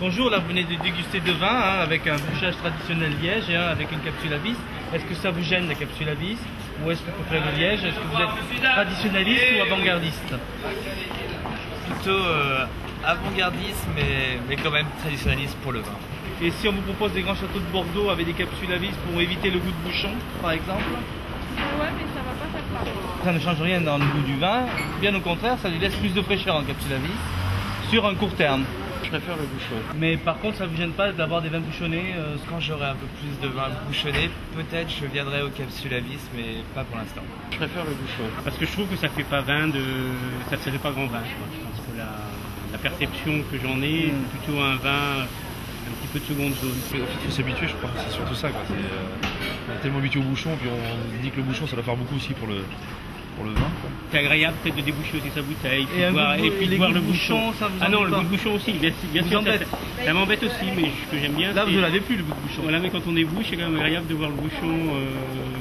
Bonjour, là vous venez de déguster deux vins avec un bouchage traditionnel liège et un avec une capsule à vis. Est-ce que ça vous gêne la capsule à vis ou est-ce que vous préférez le liège? Est-ce que vous êtes traditionnaliste ou avant-gardiste? Plutôt avant-gardiste mais quand même traditionnaliste pour le vin. Et si on vous propose des grands châteaux de Bordeaux avec des capsules à vis pour éviter le goût de bouchon par exemple? Ouais, mais ça va pas faire part. Ça ne change rien dans le goût du vin, bien au contraire, ça lui laisse plus de fraîcheur en capsule à vis sur un court terme. Je préfère le bouchon. Mais par contre, ça ne vous gêne pas d'avoir des vins bouchonnés Quand j'aurai un peu plus de vin bouchonné, peut-être je viendrai aux capsules à vis, mais pas pour l'instant. Je préfère le bouchon. Parce que je trouve que ça fait pas vin ça ne fait pas grand vin. Je pense que la perception que j'en ai, c'est plutôt un vin un petit peu de seconde zone. En fait, il faut s'habituer, je crois, c'est surtout ça, quoi. On est tellement habitué au bouchon, puis on dit que le bouchon, ça doit faire beaucoup aussi pour le vin, quoi. C'est agréable peut-être de déboucher aussi sa bouteille, Et puis de voir le bouchon. Ça vous Ah non, embête le pas? goût de bouchon aussi, bien sûr, ça m'embête aussi, mais ce que j'aime bien. Là, c'est- vous ne l'avez plus le goût de bouchon. Voilà, mais quand on débouche, c'est quand même agréable de voir le bouchon.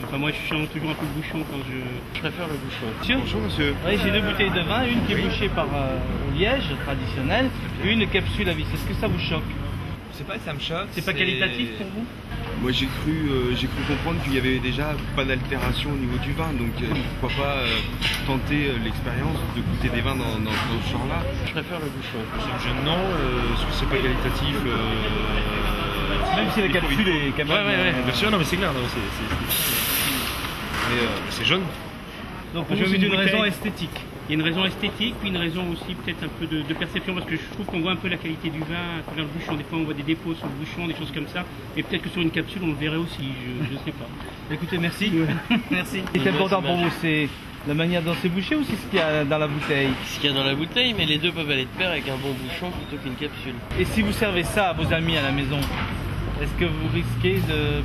Enfin, moi, je sens toujours un peu le bouchon quand je. Je préfère le bouchon. Monsieur Bonjour monsieur. Oui, j'ai deux bouteilles de vin, une qui est bouchée par au liège traditionnel et une capsule à vis. Est-ce que ça vous choque? C'est pas que ça me choque. C'est pas qualitatif pour vous? Moi j'ai cru comprendre qu'il y avait déjà pas d'altération au niveau du vin, donc pourquoi pas tenter l'expérience de goûter des vins dans ce genre-là. Je préfère le bouchon. Non, parce que c'est pas qualitatif. Même si la capsule est quand même... Ouais, bien sûr, non mais c'est clair, non, mais c'est jaune. Donc Pour je vous, suis c'est une d'une raison bouteille. esthétique. Il y a une raison esthétique, puis une raison aussi peut-être un peu de perception, parce que je trouve qu'on voit un peu la qualité du vin à travers le bouchon. Des fois, on voit des dépôts sur le bouchon, des choses comme ça. Et peut-être que sur une capsule, on le verrait aussi, je sais pas. Écoutez, merci. Merci. Ce qui est important pour vous, c'est la manière dont c'est bouché ou c'est ce qu'il y a dans la bouteille? Ce qu'il y a dans la bouteille, mais les deux peuvent aller de pair avec un bon bouchon plutôt qu'une capsule. Et si vous servez ça à vos amis à la maison, est-ce que vous risquez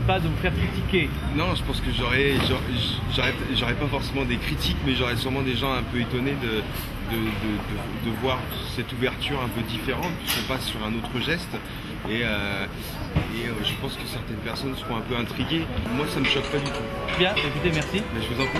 pas de vous faire critiquer? Non, je pense que j'aurais pas forcément des critiques, mais j'aurais sûrement des gens un peu étonnés de voir cette ouverture un peu différente, puisqu'on passe sur un autre geste. Et je pense que certaines personnes seront un peu intriguées. Moi, ça ne me choque pas du tout. Bien, écoutez, merci. Mais je vous en prie.